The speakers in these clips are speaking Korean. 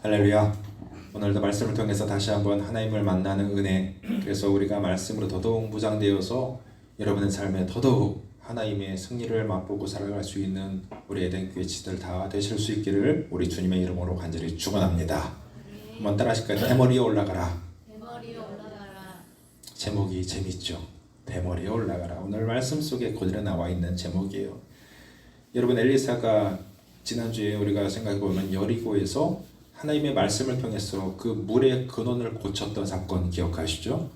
할렐루야. 오늘도 말씀을 통해서 다시 한번 하나님을 만나는 은혜, 그래서 우리가 말씀으로 더더욱 무장되어서 여러분의 삶에 더더욱 하나님의 승리를 맛보고 살아갈 수 있는 우리 에덴교회 지들 다 되실 수 있기를 우리 주님의 이름으로 간절히 축원합니다. 한번 따라 하실까요? 대머리에 올라가라. 대머리에 올라가라. 제목이 재밌죠? 대머리에 올라가라. 오늘 말씀 속에 그대로 나와 있는 제목이에요. 여러분, 엘리사가 지난주에 우리가 생각해보면 여리고에서 하나님의 말씀을 통해서 그 물의 근원을 고쳤던 사건 기억하시죠?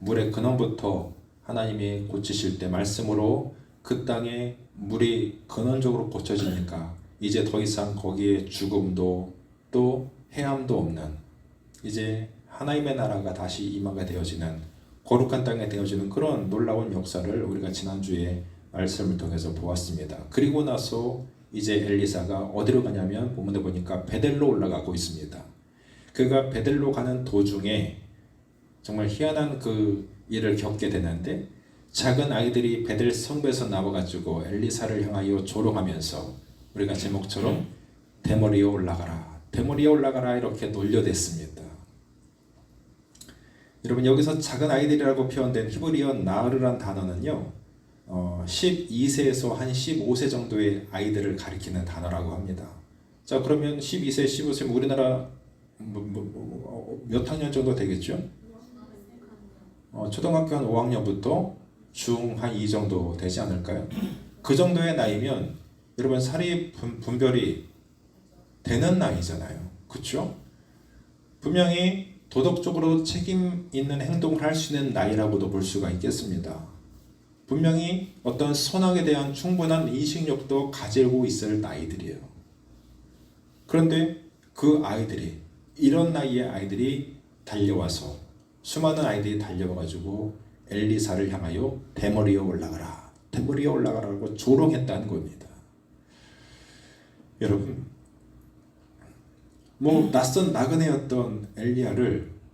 물의 근원부터 하나님이 고치실 때 말씀으로 그 땅에 물이 근원적으로 고쳐지니까 이제 더 이상 거기에 죽음도 또 해함도 없는, 이제 하나님의 나라가 다시 임하게 되어지는, 거룩한 땅에 되어지는 그런 놀라운 역사를 우리가 지난주에 말씀을 통해서 보았습니다. 그리고 나서 이제 엘리사가 어디로 가냐면 본문에 보니까 베델로 올라가고 있습니다. 그가 베델로 가는 도중에 정말 희한한 그 일을 겪게 되는데, 작은 아이들이 베델 성부에서 나와가지고 엘리사를 향하여 조롱하면서 우리가 제목처럼 대머리에 올라가라, 대머리에 올라가라 이렇게 놀려댔습니다. 여러분, 여기서 작은 아이들이라고 표현된 히브리어 나르란 단어는요, 12세에서 한 15세 정도의 아이들을 가리키는 단어라고 합니다. 자, 그러면 12세, 15세면 우리나라 몇 학년 정도 되겠죠? 초등학교 한 5학년부터 중 한 2 정도 되지 않을까요? 그 정도의 나이면 여러분 사리 분별이 되는 나이잖아요. 그렇죠? 분명히 도덕적으로 책임 있는 행동을 할 수 있는 나이라고도 볼 수가 있겠습니다. 분명히 어떤 선악에 대한 충분한 인식력도 가지고 있을 나이들이에요. 그런데 그 아이들이, 이런 나이의 아이들이 달려와서, 수많은 아이들이 달려와가지고 엘리사를 향하여 대머리에 올라가라, 대머리에 올라가라고 조롱했다는 겁니다. 여러분, 낯선 나그네였던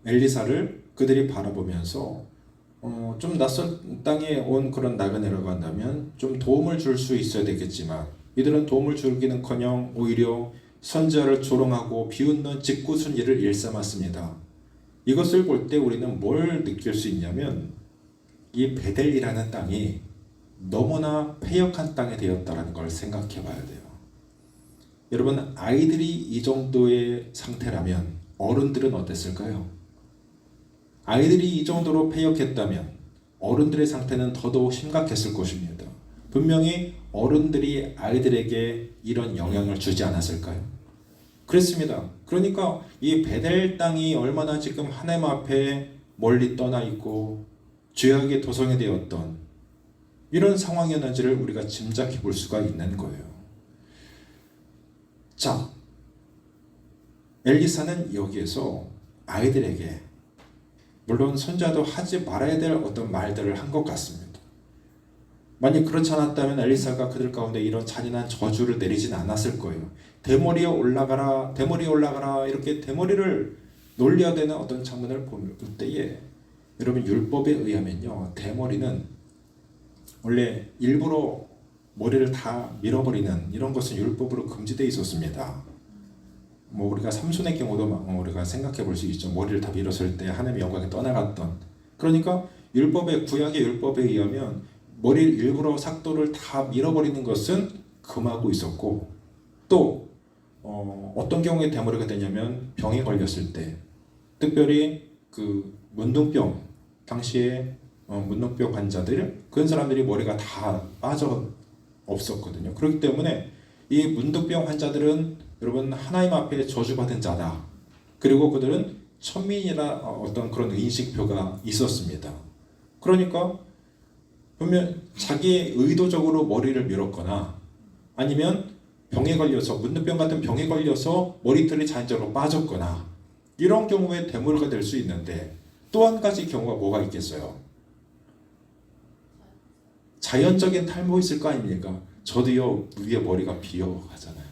엘리사를 그들이 바라보면서 좀 낯선 땅에 온 그런 나그네라고 한다면 좀 도움을 줄 수 있어야 되겠지만, 이들은 도움을 주기는커녕 오히려 선지자를 조롱하고 비웃는 짓궂은 일을 일삼았습니다. 이것을 볼 때 우리는 뭘 느낄 수 있냐면, 이 베델이라는 땅이 너무나 패역한 땅이 되었다는 걸 생각해 봐야 돼요. 여러분, 아이들이 이 정도의 상태라면 어른들은 어땠을까요? 아이들이 이 정도로 패역했다면 어른들의 상태는 더더욱 심각했을 것입니다. 분명히 어른들이 아이들에게 이런 영향을 주지 않았을까요? 그렇습니다. 그러니까 이 베델 땅이 얼마나 지금 하나님 앞에 멀리 떠나 있고 죄악의 도성이 되었던 이런 상황이었는지를 우리가 짐작해 볼 수가 있는 거예요. 자, 엘리사는 여기에서 아이들에게, 물론 선지자도 하지 말아야 될 어떤 말들을 한 것 같습니다. 만약 그렇지 않았다면 엘리사가 그들 가운데 이런 잔인한 저주를 내리진 않았을 거예요. 대머리에 올라가라, 대머리에 올라가라, 이렇게 대머리를 놀려야 되는 어떤 장면을 볼 때에, 여러분, 율법에 의하면요, 대머리는 원래 일부러 머리를 다 밀어버리는 이런 것은 율법으로 금지되어 있었습니다. 우리가 삼손의 경우도 우리가 생각해 볼 수 있죠. 머리를 다 밀었을 때 하나님의 영광이 떠나갔던. 그러니까 구약의 율법에 의하면 머리를 일부러 삭도를 다 밀어버리는 것은 금하고 있었고, 또 어떤 경우에 대머리가 되냐면 병에 걸렸을 때, 특별히 그 문둥병, 당시에 문둥병 환자들, 그런 사람들이 머리가 다 빠져 없었거든요. 그렇기 때문에 이 문둥병 환자들은 여러분 하나님 앞에 저주받은 자다. 그리고 그들은 천민이라 어떤 그런 인식표가 있었습니다. 그러니까 보면 자기 의도적으로 머리를 밀었거나 아니면 병에 걸려서, 문둥병 같은 병에 걸려서 머리털이 자연적으로 빠졌거나, 이런 경우에 대머리가 될 수 있는데, 또 한 가지 경우가 뭐가 있겠어요? 자연적인 탈모 있을 거 아닙니까? 저도요, 위에 머리가 비어가잖아요.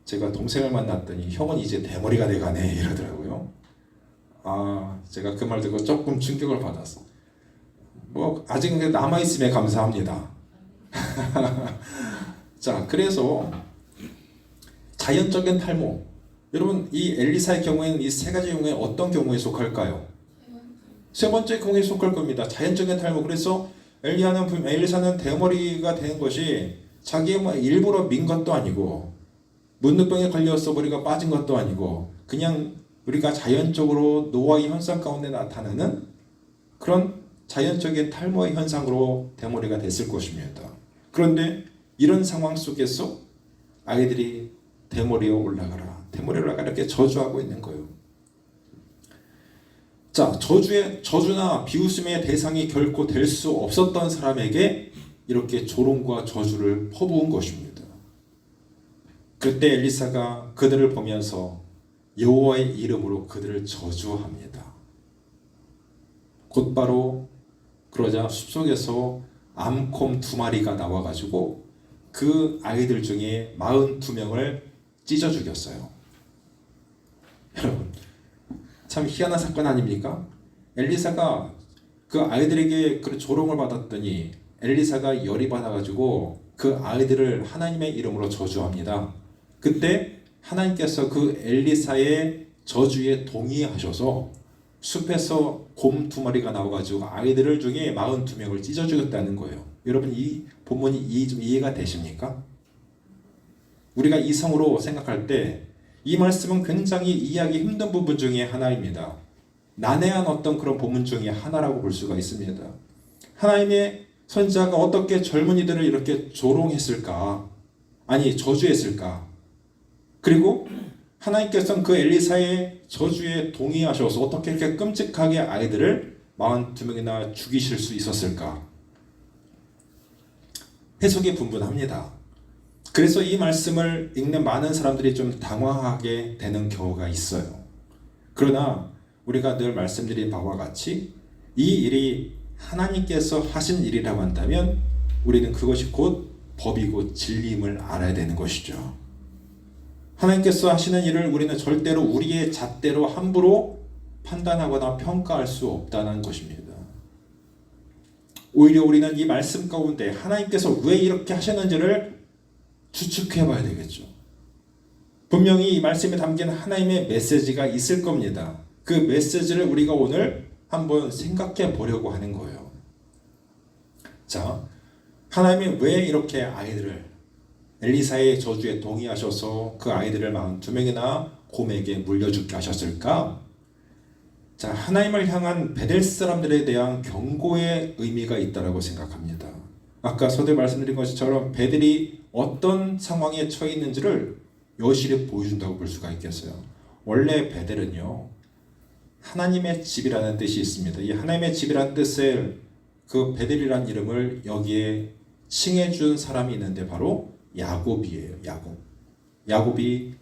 제가 동생을 만났더니 형은 이제 대머리가 돼가네 이러더라고요. 제가 그 말 듣고 조금 충격을 받았어. 아직 남아있음에 감사합니다. 자, 그래서 자연적인 탈모, 여러분 이 엘리사의 경우에는 이 세 가지 경우에 어떤 경우에 속할까요? 세 번째 경우에 속할 겁니다. 자연적인 탈모. 그래서 엘리사는 대머리가 되는 것이 자기 일부러 민 것도 아니고 문둥병에 걸려서 머리가 빠진 것도 아니고 그냥 우리가 자연적으로 노화의 현상 가운데 나타나는 그런 자연적인 탈모의 현상으로 대머리가 됐을 것입니다. 그런데 이런 상황 속에서 아이들이 대머리에 올라가라, 대머리에 올라가라 이렇게 저주하고 있는 거예요. 자, 저주나 비웃음의 대상이 결코 될 수 없었던 사람에게 이렇게 조롱과 저주를 퍼부은 것입니다. 그때 엘리사가 그들을 보면서 여호와의 이름으로 그들을 저주합니다. 곧바로 그러자 숲속에서 암곰 2마리가 나와가지고 그 아이들 중에 42명을 찢어 죽였어요. 여러분 참 희한한 사건 아닙니까? 엘리사가 그 아이들에게 그 조롱을 받았더니 엘리사가 열이 받아가지고 그 아이들을 하나님의 이름으로 저주합니다. 그때 하나님께서 그 엘리사의 저주에 동의하셔서 숲에서 곰 2마리가 나와가지고 아이들 중에 42명을 찢어 죽였다는 거예요. 여러분 이 본문이 좀 이해가 되십니까? 우리가 이성으로 생각할 때 이 말씀은 굉장히 이해하기 힘든 부분 중에 하나입니다. 난해한 어떤 그런 본문 중에 하나라고 볼 수가 있습니다. 하나님의 선지자가 어떻게 젊은이들을 이렇게 조롱했을까? 아니 저주했을까? 그리고 하나님께서는 그 엘리사의 저주에 동의하셔서 어떻게 이렇게 끔찍하게 아이들을 42명이나 죽이실 수 있었을까? 해석이 분분합니다. 그래서 이 말씀을 읽는 많은 사람들이 좀 당황하게 되는 경우가 있어요. 그러나 우리가 늘 말씀드린 바와 같이 이 일이 하나님께서 하신 일이라고 한다면 우리는 그것이 곧 법이고 진리임을 알아야 되는 것이죠. 하나님께서 하시는 일을 우리는 절대로 우리의 잣대로 함부로 판단하거나 평가할 수 없다는 것입니다. 오히려 우리는 이 말씀 가운데 하나님께서 왜 이렇게 하셨는지를 추측해 봐야 되겠죠. 분명히 이 말씀에 담긴 하나님의 메시지가 있을 겁니다. 그 메시지를 우리가 오늘 한번 생각해 보려고 하는 거예요. 자, 하나님이 왜 이렇게 아이들을 엘리사의 저주에 동의하셔서 그 아이들을 42명이나 곰에게 물려 죽게 하셨을까? 자, 하나님을 향한 베델 사람들에 대한 경고의 의미가 있다고 생각합니다. 아까 서두에 말씀드린 것처럼 베델이 어떤 상황에 처해 있는지를 여실히 보여준다고 볼 수가 있겠어요. 원래 베델은요, 하나님의 집이라는 뜻이 있습니다. 이 하나님의 집이라는 뜻을 그 베델이라는 이름을 여기에 칭해준 사람이 있는데 바로 야곱이에요. 야곱이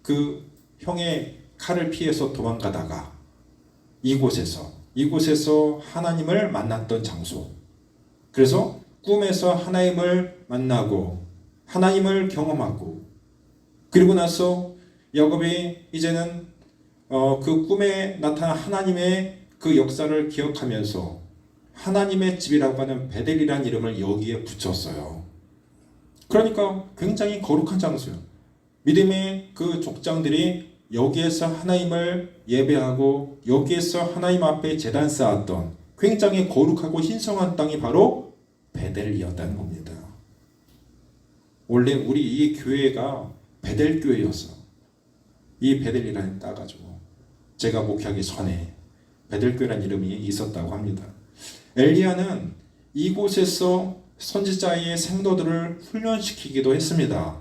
그 형의 칼을 피해서 도망가다가 이곳에서 하나님을 만났던 장소. 그래서 꿈에서 하나님을 만나고 하나님을 경험하고 그리고 나서 야곱이 이제는 그 꿈에 나타난 하나님의 그 역사를 기억하면서 하나님의 집이라고 하는 베델이라는 이름을 여기에 붙였어요. 그러니까 굉장히 거룩한 장소예요. 믿음의 그 족장들이 여기에서 하나님을 예배하고 여기에서 하나님 앞에 제단 쌓았던 굉장히 거룩하고 신성한 땅이 바로 베델이었다는 겁니다. 원래 우리 이 교회가 베델 교회였어. 이 베델이라는 따가지고 제가 목회하기 전에 베델 교회라는 이름이 있었다고 합니다. 엘리야는 이곳에서 선지자의 생도들을 훈련시키기도 했습니다.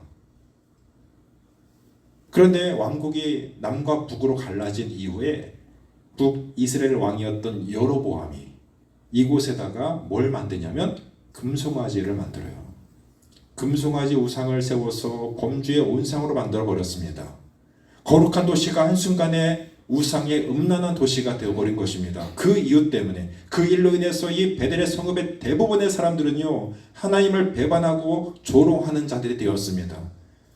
그런데 왕국이 남과 북으로 갈라진 이후에 북이스라엘 왕이었던 여로보암이 이곳에다가 뭘 만드냐면 금송아지를 만들어요. 금송아지 우상을 세워서 범주의 온상으로 만들어 버렸습니다. 거룩한 도시가 한순간에 우상의 음란한 도시가 되어버린 것입니다. 그 이유 때문에 그 일로 인해서 이 베델의 성읍의 대부분의 사람들은요 하나님을 배반하고 조롱하는 자들이 되었습니다.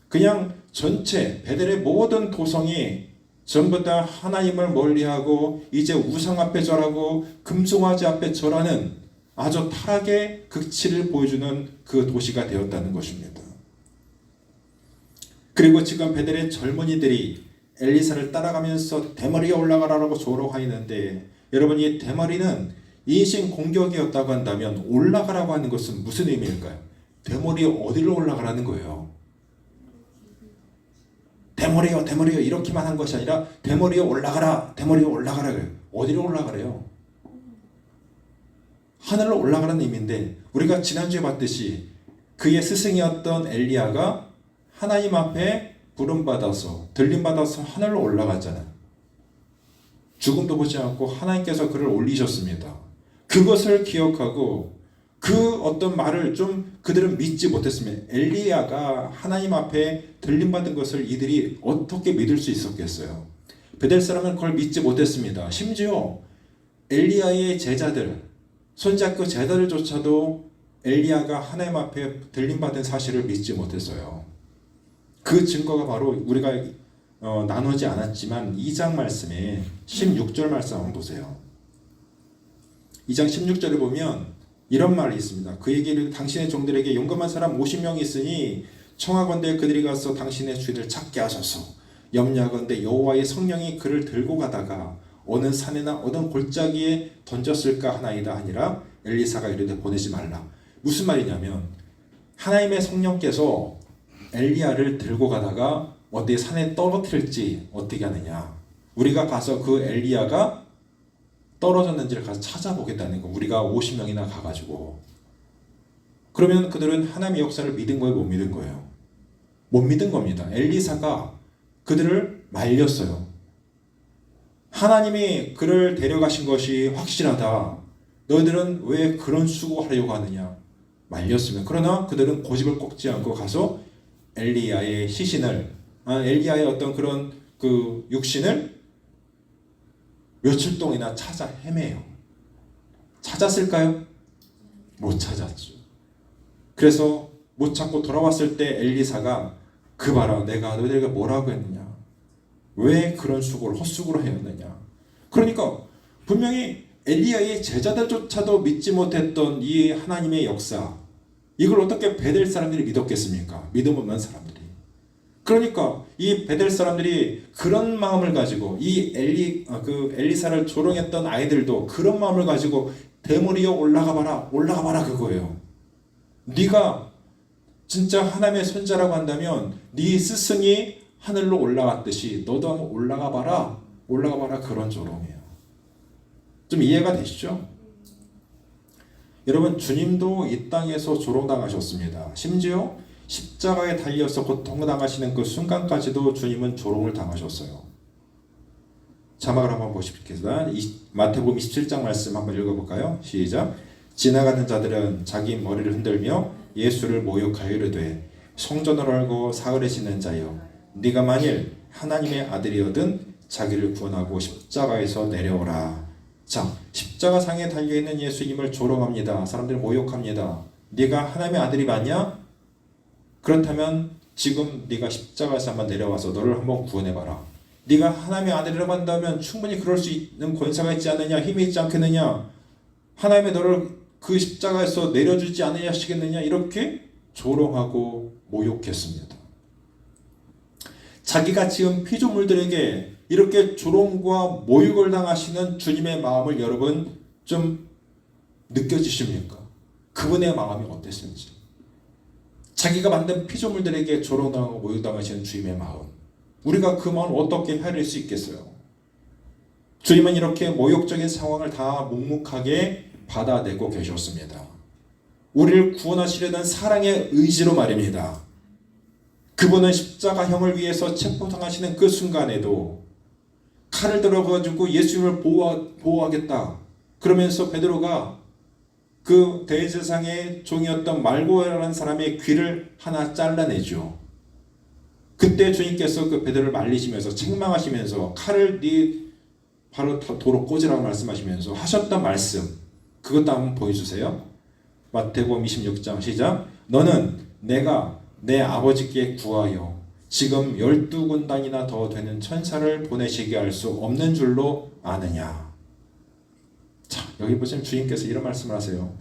그냥 전체 베델의 모든 도성이 전부 다 하나님을 멀리하고 이제 우상 앞에 절하고 금송아지 앞에 절하는 아주 타락의 극치를 보여주는 그 도시가 되었다는 것입니다. 그리고 지금 베델의 젊은이들이 엘리사를 따라가면서 대머리에 올라가라고 조롱하였는데, 여러분 이 대머리는 인신 공격이었다고 한다면 올라가라고 하는 것은 무슨 의미일까요? 대머리에 어디로 올라가라는 거예요? 대머리요 대머리요 이렇게만 한 것이 아니라 대머리에 올라가라, 대머리에 올라가라 그래요. 어디로 올라가래요? 하늘로 올라가라는 의미인데, 우리가 지난주에 봤듯이 그의 스승이었던 엘리야가 하나님 앞에 부름받아서 들림받아서 하늘로 올라갔잖아요. 죽음도 보지 않고 하나님께서 그를 올리셨습니다. 그것을 기억하고 그 어떤 말을 좀 그들은 믿지 못했습니다. 엘리야가 하나님 앞에 들림받은 것을 이들이 어떻게 믿을 수 있었겠어요? 베델 사람은 그걸 믿지 못했습니다. 심지어 엘리야의 제자들, 손잡고 제자들조차도 엘리야가 하나님 앞에 들림받은 사실을 믿지 못했어요. 그 증거가 바로 우리가 나누지 않았지만 2장 말씀에 16절 말씀 한번 보세요. 2장 16절을 보면 이런 말이 있습니다. 그에게 당신의 종들에게 용감한 사람 50명이 있으니 청하건대 그들이 가서 당신의 주인을 찾게 하소서. 염려하건대 여호와의 성령이 그를 들고 가다가 어느 산이나 어느 골짜기에 던졌을까 하나이다 하니라. 엘리사가 이르되 보내지 말라. 무슨 말이냐면 하나님의 성령께서 엘리야를 들고 가다가 어디 산에 떨어뜨릴지 어떻게 하느냐. 우리가 가서 그 엘리야가 떨어졌는지를 가서 찾아보겠다는 거. 우리가 50명이나 가가지고. 그러면 그들은 하나님의 역사를 믿은 거예요, 못 믿은 거예요? 못 믿은 겁니다. 엘리사가 그들을 말렸어요. 하나님이 그를 데려가신 것이 확실하다. 너희들은 왜 그런 수고하려고 하느냐. 말렸으면. 그러나 그들은 고집을 꺾지 않고 가서 엘리야의 시신을, 엘리야의 어떤 그런 그 육신을 며칠 동안이나 찾아 헤매요. 찾았을까요? 못 찾았죠. 그래서 못 찾고 돌아왔을 때 엘리사가 그 봐라, 내가 너희들에게 뭐라고 했느냐. 왜 그런 수고를 헛수고를 하였느냐. 그러니까 분명히 엘리야의 제자들조차도 믿지 못했던 이 하나님의 역사, 이걸 어떻게 베델 사람들이 믿었겠습니까? 믿음 없는 사람들이. 그러니까 이 베델 사람들이 그런 마음을 가지고 이 엘리사를 조롱했던 아이들도 그런 마음을 가지고 대머리에 올라가 봐라 그거예요. 네가 진짜 하나님의 손자라고 한다면 네 스승이 하늘로 올라갔듯이 너도 한번 올라가 봐라 그런 조롱이에요. 좀 이해가 되시죠? 여러분 주님도 이 땅에서 조롱당하셨습니다. 심지어 십자가에 달려서 고통당하시는 그 순간까지도 주님은 조롱을 당하셨어요. 자막을 한번 보십시다. 마태복음 27장 말씀 한번 읽어볼까요? 시작. 지나가는 자들은 자기 머리를 흔들며 예수를 모욕하여 이르되 성전을 헐고 사흘에 씻는 자여, 네가 만일 하나님의 아들이거든 자기를 구원하고 십자가에서 내려오라. 자, 십자가상에 달려있는 예수님을 조롱합니다. 사람들이 모욕합니다. 네가 하나님의 아들이 맞냐? 그렇다면 지금 네가 십자가에서 한번 내려와서 너를 한번 구원해봐라. 네가 하나님의 아들이라고 한다면 충분히 그럴 수 있는 권세가 있지 않느냐, 힘이 있지 않겠느냐, 하나님의 너를 그 십자가에서 내려주지 않으냐 하시겠느냐, 이렇게 조롱하고 모욕했습니다. 자기가 지금 피조물들에게 이렇게 조롱과 모욕을 당하시는 주님의 마음을 여러분 좀 느껴지십니까? 그분의 마음이 어땠는지. 자기가 만든 피조물들에게 조롱당하고 모욕당하시는 주님의 마음, 우리가 그 마음을 어떻게 헤아릴 수 있겠어요? 주님은 이렇게 모욕적인 상황을 다 묵묵하게 받아내고 계셨습니다. 우리를 구원하시려는 사랑의 의지로 말입니다. 그분은 십자가형을 위해서 체포당하시는 그 순간에도 칼을 들어가지고 예수님을 보호하겠다 그러면서 베드로가 그 대제사장의 종이었던 말고라는 사람의 귀를 하나 잘라내죠. 그때 주님께서 그 베드로를 말리시면서 책망하시면서 칼을 네 바로 도로 꽂으라고 말씀하시면서 하셨던 말씀, 그것도 한번 보여주세요. 마태복음 26장 시작. 너는 내가 내 아버지께 구하여 지금 12군단이나 더 되는 천사를 보내시게 할 수 없는 줄로 아느냐. 자, 여기 보시면 주님께서 이런 말씀을 하세요.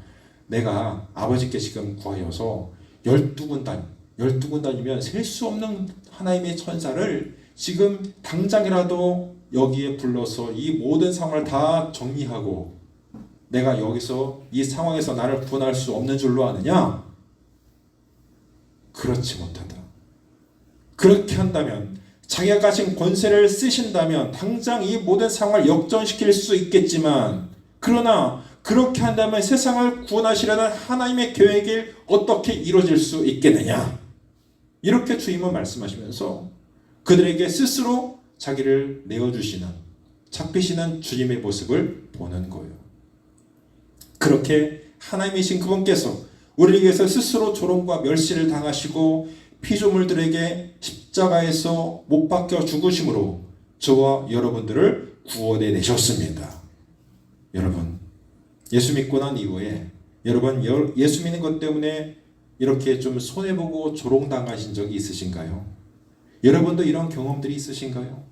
내가 아버지께 지금 구하여서 12군단이면 셀 수 없는 하나님의 천사를 지금 당장이라도 여기에 불러서 이 모든 상황을 다 정리하고 내가 여기서 이 상황에서 나를 구원할 수 없는 줄로 아느냐? 그렇지 못하다. 그렇게 한다면 자기가 가진 권세를 쓰신다면 당장 이 모든 상황을 역전시킬 수 있겠지만 그러나 그렇게 한다면 세상을 구원하시려는 하나님의 계획이 어떻게 이루어질 수 있겠느냐? 이렇게 주님은 말씀하시면서 그들에게 스스로 자기를 내어주시는 잡히시는 주님의 모습을 보는 거예요. 그렇게 하나님이신 그분께서 우리를 위해서 스스로 조롱과 멸시를 당하시고 피조물들에게 십자가에서 못 박혀 죽으심으로 저와 여러분들을 구원해 내셨습니다. 여러분, 예수 믿고 난 이후에 여러분 예수 믿는 것 때문에 이렇게 좀 손해보고 조롱당하신 적이 있으신가요? 여러분도 이런 경험들이 있으신가요?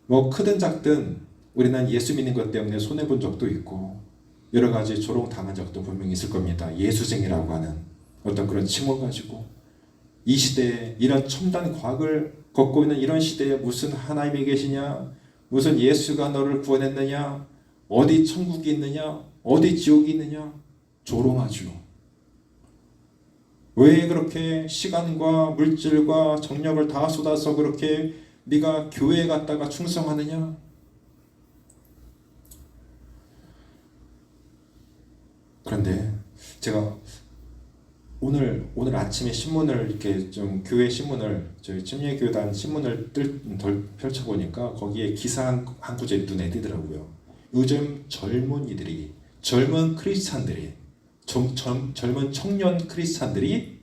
뭐 크든 작든 우리는 예수 믿는 것 때문에 손해본 적도 있고 여러 가지 조롱당한 적도 분명히 있을 겁니다. 예수쟁이라고 하는 어떤 그런 칭호 가지고 이 시대에 이런 첨단 과학을 걷고 있는 이런 시대에 무슨 하나님이 계시냐, 무슨 예수가 너를 구원했느냐, 어디 천국이 있느냐, 어디 지옥이 있느냐 조롱하죠. 왜 그렇게 시간과 물질과 정력을 다 쏟아서 그렇게 네가 교회에 갔다가 충성하느냐? 그런데 제가 오늘 아침에 신문을 이렇게 좀 교회 신문을 저희 침례교단 신문을 펼쳐보니까 거기에 기사 한 구절이 눈에 띄더라고요. 요즘 젊은이들이 젊은 크리스찬들이 젊은 청년 크리스찬들이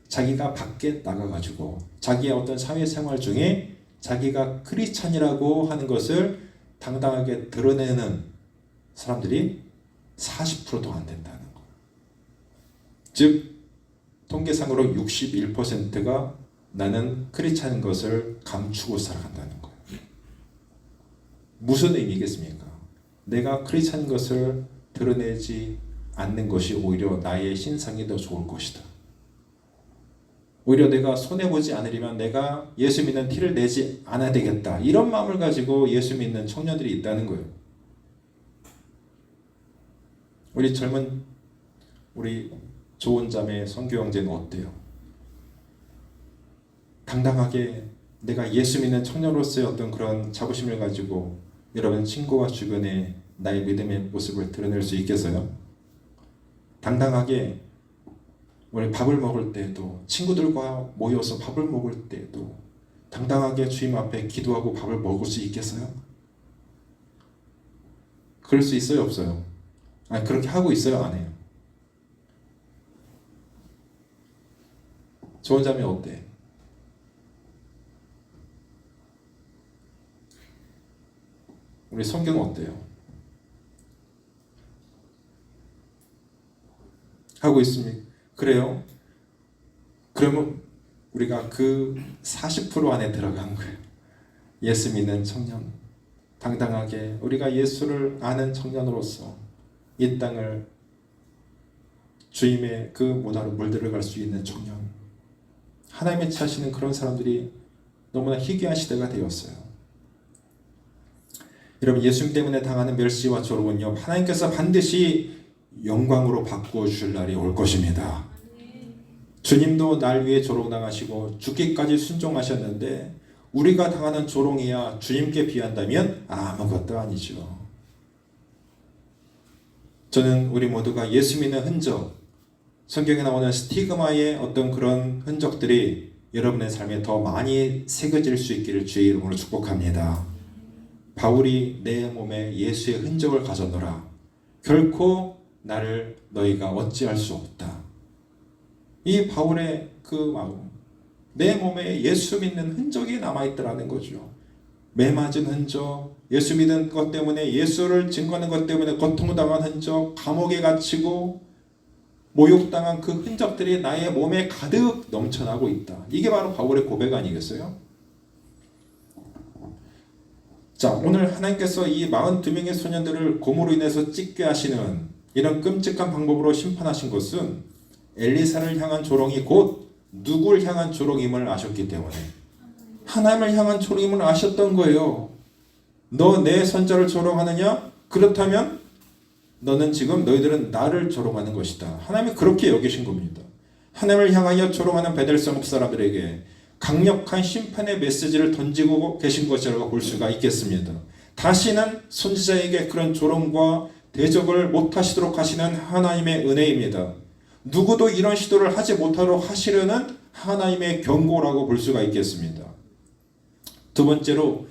자기가 밖에 나가가지고 자기의 어떤 사회생활 중에 자기가 크리스찬이라고 하는 것을 당당하게 드러내는 사람들이 40%도 안 된다는 거예요. 즉 통계상으로 61%가 나는 크리스찬인 것을 감추고 살아간다는 거예요. 무슨 의미겠습니까? 내가 크리스찬인 것을 드러내지 않는 것이 오히려 나의 신상이 더 좋을 것이다. 오히려 내가 손해보지 않으려면 내가 예수 믿는 티를 내지 않아야 되겠다. 이런 마음을 가지고 예수 믿는 청년들이 있다는 거예요. 우리 좋은 자매 선교 형제는 어때요? 당당하게 내가 예수 믿는 청년으로서의 어떤 그런 자부심을 가지고 여러분 친구와 주변에 나의 믿음의 모습을 드러낼 수 있겠어요? 당당하게 우리 밥을 먹을 때도 친구들과 모여서 밥을 먹을 때도 당당하게 주님 앞에 기도하고 밥을 먹을 수 있겠어요? 그럴 수 있어요? 없어요? 아니 그렇게 하고 있어요? 안 해요? 좋은 자매 어때? 우리 성경 어때요? 하고 있습니까? 그래요? 그러면 우리가 그 40% 안에 들어간 거예요. 예수 믿는 청년, 당당하게 우리가 예수를 아는 청년으로서 이 땅을 주님의 그 문화로 물들어갈 수 있는 청년, 하나님의 차시는 그런 사람들이 너무나 희귀한 시대가 되었어요. 여러분 예수님 때문에 당하는 멸시와 조롱은요 하나님께서 반드시 영광으로 바꾸어 주실 날이 올 것입니다. 주님도 날 위해 조롱당하시고 죽기까지 순종하셨는데 우리가 당하는 조롱이야 주님께 비한다면 아무것도 아니죠. 저는 우리 모두가 예수 믿는 흔적, 성경에 나오는 스티그마의 어떤 그런 흔적들이 여러분의 삶에 더 많이 새겨질 수 있기를 주의 이름으로 축복합니다. 바울이 내 몸에 예수의 흔적을 가졌노라. 결코 나를 너희가 어찌할 수 없다. 이 바울의 그 마음, 내 몸에 예수 믿는 흔적이 남아있더라는 거죠. 매맞은 흔적, 예수 믿은 것 때문에 예수를 증거하는 것 때문에 고통당한 흔적, 감옥에 갇히고 모욕당한 그 흔적들이 나의 몸에 가득 넘쳐나고 있다. 이게 바로 바울의 고백 아니겠어요? 자, 오늘 하나님께서 이 42명의 소년들을 곰으로 인해서 찢게 하시는 이런 끔찍한 방법으로 심판하신 것은 엘리사를 향한 조롱이 곧 누구를 향한 조롱임을 아셨기 때문에 하나님을 향한 조롱임을 아셨던 거예요. 너 내 선자를 조롱하느냐? 그렇다면 너는 지금 너희들은 나를 조롱하는 것이다. 하나님이 그렇게 여기신 겁니다. 하나님을 향하여 조롱하는 베델성읍 사람들에게 강력한 심판의 메시지를 던지고 계신 것이라고 볼 수가 있겠습니다. 다시는 선지자에게 그런 조롱과 대적을 못하시도록 하시는 하나님의 은혜입니다. 누구도 이런 시도를 하지 못하도록 하시려는 하나님의 경고라고 볼 수가 있겠습니다. 두 번째로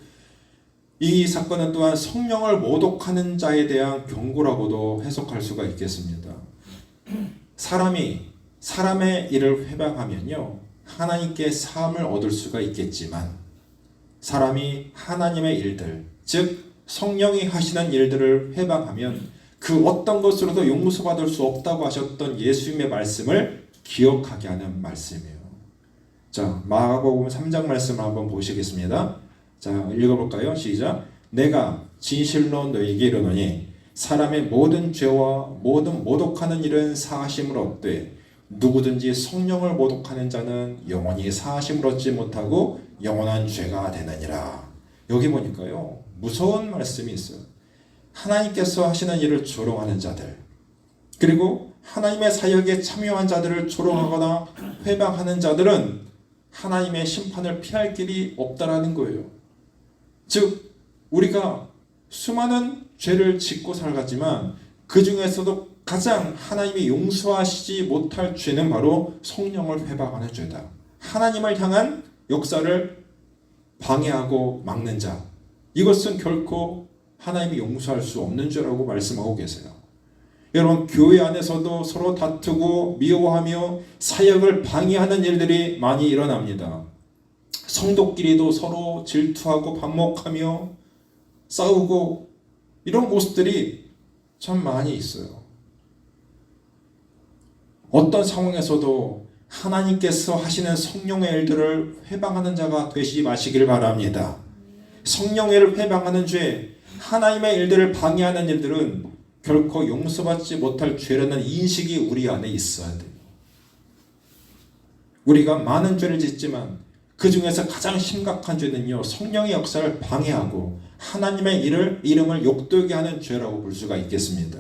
이 사건은 또한 성령을 모독하는 자에 대한 경고라고도 해석할 수가 있겠습니다. 사람이 사람의 일을 회방하면요, 하나님께 사함을 얻을 수가 있겠지만 사람이 하나님의 일들, 즉 성령이 하시는 일들을 회방하면 그 어떤 것으로도 용서받을 수 없다고 하셨던 예수님의 말씀을 기억하게 하는 말씀이에요. 자, 마가복음 3장 말씀을 한번 보시겠습니다. 자, 읽어볼까요? 시작. 내가 진실로 너에게 이르노니 사람의 모든 죄와 모든 모독하는 일은 사하심을 얻되 누구든지 성령을 모독하는 자는 영원히 사하심을 얻지 못하고 영원한 죄가 되느니라. 여기 보니까요, 무서운 말씀이 있어요. 하나님께서 하시는 일을 조롱하는 자들, 그리고 하나님의 사역에 참여한 자들을 조롱하거나 회방하는 자들은 하나님의 심판을 피할 길이 없다라는 거예요. 즉 우리가 수많은 죄를 짓고 살았지만 그 중에서도 가장 하나님이 용서하시지 못할 죄는 바로 성령을 회방하는 죄다. 하나님을 향한 역사를 방해하고 막는 자, 이것은 결코 하나님이 용서할 수 없는 죄라고 말씀하고 계세요. 여러분, 교회 안에서도 서로 다투고 미워하며 사역을 방해하는 일들이 많이 일어납니다. 성도끼리도 서로 질투하고 반목하며 싸우고 이런 모습들이 참 많이 있어요. 어떤 상황에서도 하나님께서 하시는 성령의 일들을 회방하는 자가 되시지 마시길 바랍니다. 성령의 일을 회방하는 죄, 하나님의 일들을 방해하는 일들은 결코 용서받지 못할 죄라는 인식이 우리 안에 있어야 돼요. 우리가 많은 죄를 짓지만 그 중에서 가장 심각한 죄는요, 성령의 역사를 방해하고 하나님의 이름을 욕되게 하는 죄라고 볼 수가 있겠습니다.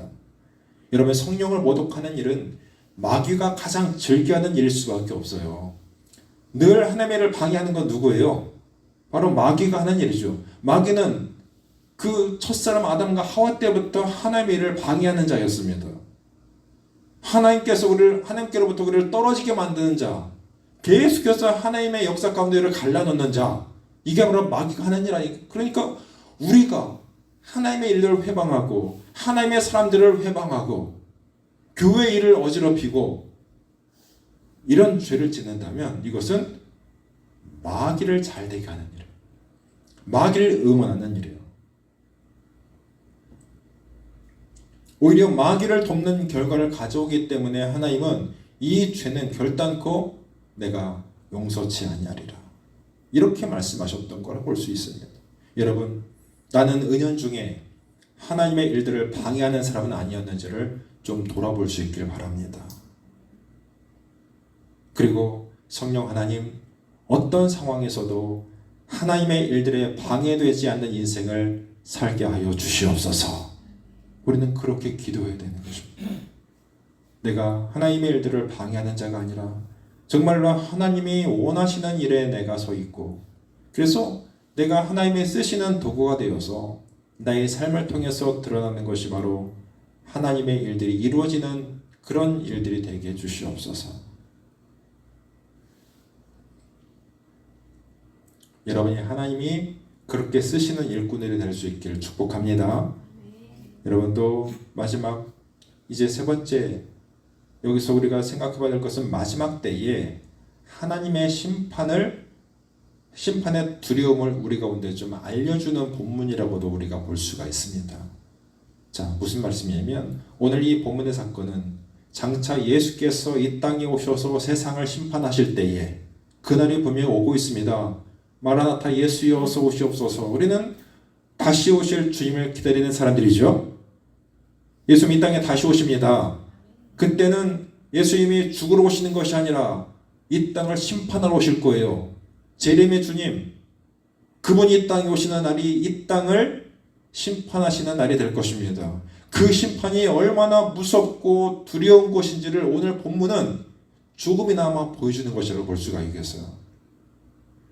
여러분, 성령을 모독하는 일은 마귀가 가장 즐겨하는 일일 수밖에 없어요. 늘 하나님의 일을 방해하는 건 누구예요? 바로 마귀가 하는 일이죠. 마귀는 그 첫사람 아담과 하와 때부터 하나님의 일을 방해하는 자였습니다. 하나님께로부터 우리를 떨어지게 만드는 자, 계속해서 하나님의 역사 가운데를 갈라놓는 자, 이게 바로 마귀가 하는 일 아니에요. 그러니까 우리가 하나님의 일들을 회방하고 하나님의 사람들을 회방하고 교회 일을 어지럽히고 이런 죄를 짓는다면 이것은 마귀를 잘되게 하는 일이에요. 마귀를 응원하는 일이에요. 오히려 마귀를 돕는 결과를 가져오기 때문에 하나님은 이 죄는 결단코 내가 용서치 아니하리라, 이렇게 말씀하셨던 걸 볼 수 있습니다. 여러분, 나는 은연중에 하나님의 일들을 방해하는 사람은 아니었는지를 좀 돌아볼 수 있길 바랍니다. 그리고 성령 하나님, 어떤 상황에서도 하나님의 일들에 방해되지 않는 인생을 살게 하여 주시옵소서. 우리는 그렇게 기도해야 되는 것입니다. 내가 하나님의 일들을 방해하는 자가 아니라 정말로 하나님이 원하시는 일에 내가 서 있고, 그래서 내가 하나님의 쓰시는 도구가 되어서 나의 삶을 통해서 드러나는 것이 바로 하나님의 일들이 이루어지는 그런 일들이 되게 해주시옵소서. 여러분이 하나님이 그렇게 쓰시는 일꾼들이 될 수 있기를 축복합니다. 여러분도 마지막, 이제 세 번째, 여기서 우리가 생각해봐야 될 것은 마지막 때에 하나님의 심판의 두려움을 우리 가운데 좀 알려주는 본문이라고도 우리가 볼 수가 있습니다. 자, 무슨 말씀이냐면 오늘 이 본문의 사건은 장차 예수께서 이 땅에 오셔서 세상을 심판하실 때에 그날이 분명히 오고 있습니다. 마라나타 예수여 어서 오시옵소서. 우리는 다시 오실 주님을 기다리는 사람들이죠. 예수님 이 땅에 다시 오십니다. 그때는 예수님이 죽으러 오시는 것이 아니라 이 땅을 심판하러 오실 거예요. 재림의 주님, 그분이 이 땅에 오시는 날이 이 땅을 심판하시는 날이 될 것입니다. 그 심판이 얼마나 무섭고 두려운 것인지를 오늘 본문은 조금이나마 보여주는 것이라고 볼 수가 있겠어요.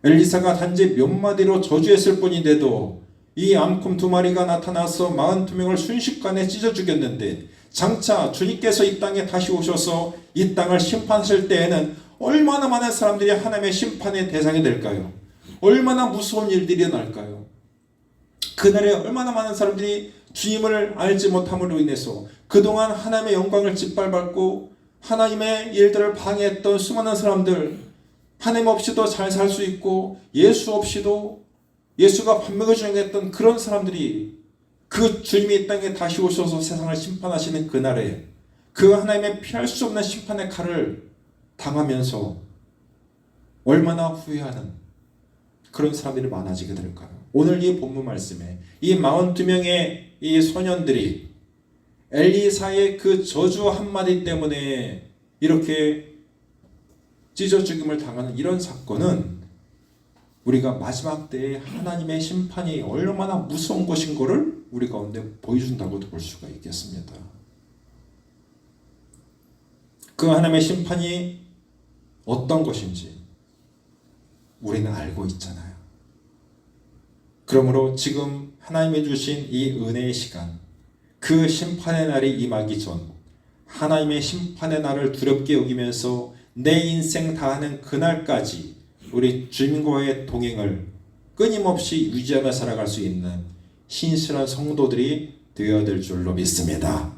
엘리사가 단지 몇 마디로 저주했을 뿐인데도 이 암곰 2마리가 나타나서 42명을 순식간에 찢어 죽였는데, 장차 주님께서 이 땅에 다시 오셔서 이 땅을 심판하실 때에는 얼마나 많은 사람들이 하나님의 심판의 대상이 될까요? 얼마나 무서운 일들이 일어날까요? 그날에 얼마나 많은 사람들이 주님을 알지 못함으로 인해서 그동안 하나님의 영광을 짓밟았고 하나님의 일들을 방해했던 수많은 사람들, 하나님 없이도 잘 살 수 있고 예수 없이도 예수가 반명을 주장했던 그런 사람들이 그 주님이 이 땅에 다시 오셔서 세상을 심판하시는 그날에 그 하나님의 피할 수 없는 심판의 칼을 당하면서 얼마나 후회하는 그런 사람들이 많아지게 될까요? 오늘 이 본문 말씀에 이 42명의 이 소년들이 엘리사의 그 저주 한마디 때문에 이렇게 찢어 죽임을 당하는 이런 사건은 우리가 마지막 때에 하나님의 심판이 얼마나 무서운 것인 것을 우리 가운데 보여준다고도 볼 수가 있겠습니다. 그 하나님의 심판이 어떤 것인지 우리는 알고 있잖아요. 그러므로 지금 하나님이 주신 이 은혜의 시간, 그 심판의 날이 임하기 전 하나님의 심판의 날을 두렵게 여기면서 내 인생 다하는 그날까지 우리 주님과의 동행을 끊임없이 유지하며 살아갈 수 있는 신실한 성도들이 되어야 될 줄로 믿습니다.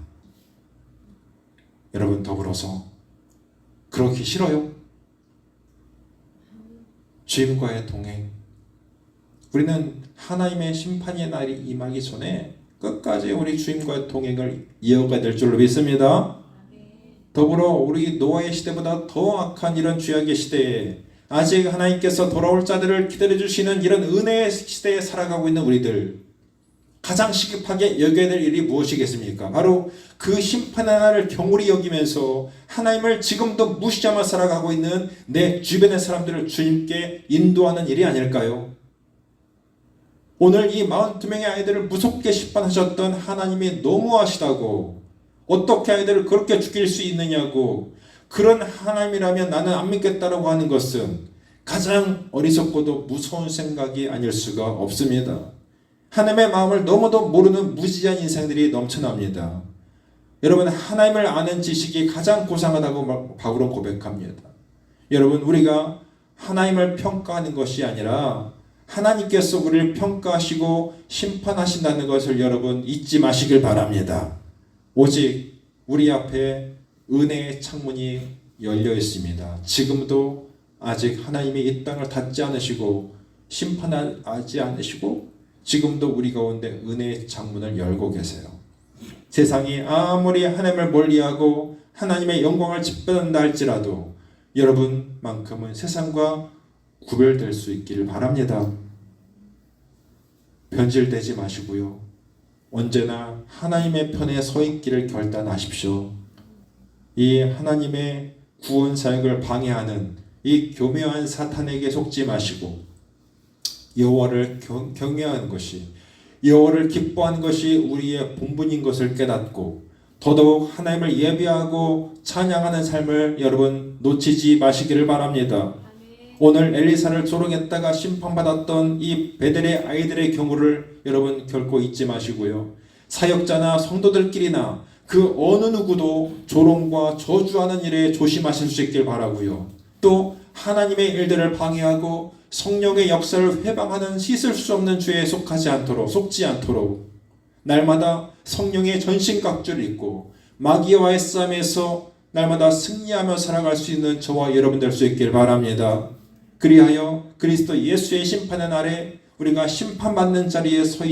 여러분, 더불어서 그렇기 싫어요? 주님과의 동행, 우리는 하나님의 심판의 날이 임하기 전에 끝까지 우리 주님과의 동행을 이어가야 될 줄로 믿습니다. 더불어 우리 노아의 시대보다 더 악한 이런 죄악의 시대에 아직 하나님께서 돌아올 자들을 기다려주시는 이런 은혜의 시대에 살아가고 있는 우리들, 가장 시급하게 여겨야 될 일이 무엇이겠습니까? 바로 그 심판의 날을 경홀히 여기면서 하나님을 지금도 무시하며 살아가고 있는 내 주변의 사람들을 주님께 인도하는 일이 아닐까요? 오늘 이 42명의 아이들을 무섭게 심판하셨던 하나님이 너무하시다고, 어떻게 아이들을 그렇게 죽일 수 있느냐고, 그런 하나님이라면 나는 안 믿겠다라고 하는 것은 가장 어리석고도 무서운 생각이 아닐 수가 없습니다. 하나님의 마음을 너무도 모르는 무지한 인생들이 넘쳐납니다. 여러분, 하나님을 아는 지식이 가장 고상하다고 바울은 고백합니다. 여러분, 우리가 하나님을 평가하는 것이 아니라 하나님께서 우리를 평가하시고 심판하신다는 것을 여러분 잊지 마시길 바랍니다. 오직 우리 앞에 은혜의 창문이 열려 있습니다. 지금도 아직 하나님이 이 땅을 닫지 않으시고 심판하지 않으시고 지금도 우리 가운데 은혜의 창문을 열고 계세요. 세상이 아무리 하나님을 멀리하고 하나님의 영광을 짓밟는다 할지라도 여러분만큼은 세상과 구별될 수 있기를 바랍니다. 변질되지 마시고요. 언제나 하나님의 편에 서 있기를 결단하십시오. 이 하나님의 구원 사역을 방해하는 이 교묘한 사탄에게 속지 마시고 여호와를 경외하는 것이, 여호와를 기뻐하는 것이 우리의 본분인 것을 깨닫고 더더욱 하나님을 예배하고 찬양하는 삶을 여러분 놓치지 마시기를 바랍니다. 오늘 엘리사를 조롱했다가 심판받았던 이 베델의 아이들의 경우를 여러분 결코 잊지 마시고요. 사역자나 성도들끼리나 그 어느 누구도 조롱과 저주하는 일에 조심하실 수 있길 바라고요. 또 하나님의 일들을 방해하고 성령의 역사를 회방하는 씻을 수 없는 죄에 속지 않도록 날마다 성령의 전신각주를 입고 마귀와의 싸움에서 날마다 승리하며 살아갈 수 있는 저와 여러분 될 수 있길 바랍니다. 그리하여 그리스도 예수의 심판의 날에 우리가 심판받는 자리에 서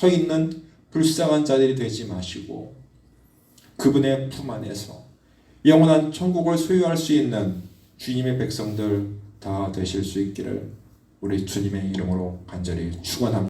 있는 불쌍한 자들이 되지 마시고 그분의 품 안에서 영원한 천국을 소유할 수 있는 주님의 백성들 다 되실 수 있기를 우리 주님의 이름으로 간절히 축원합니다.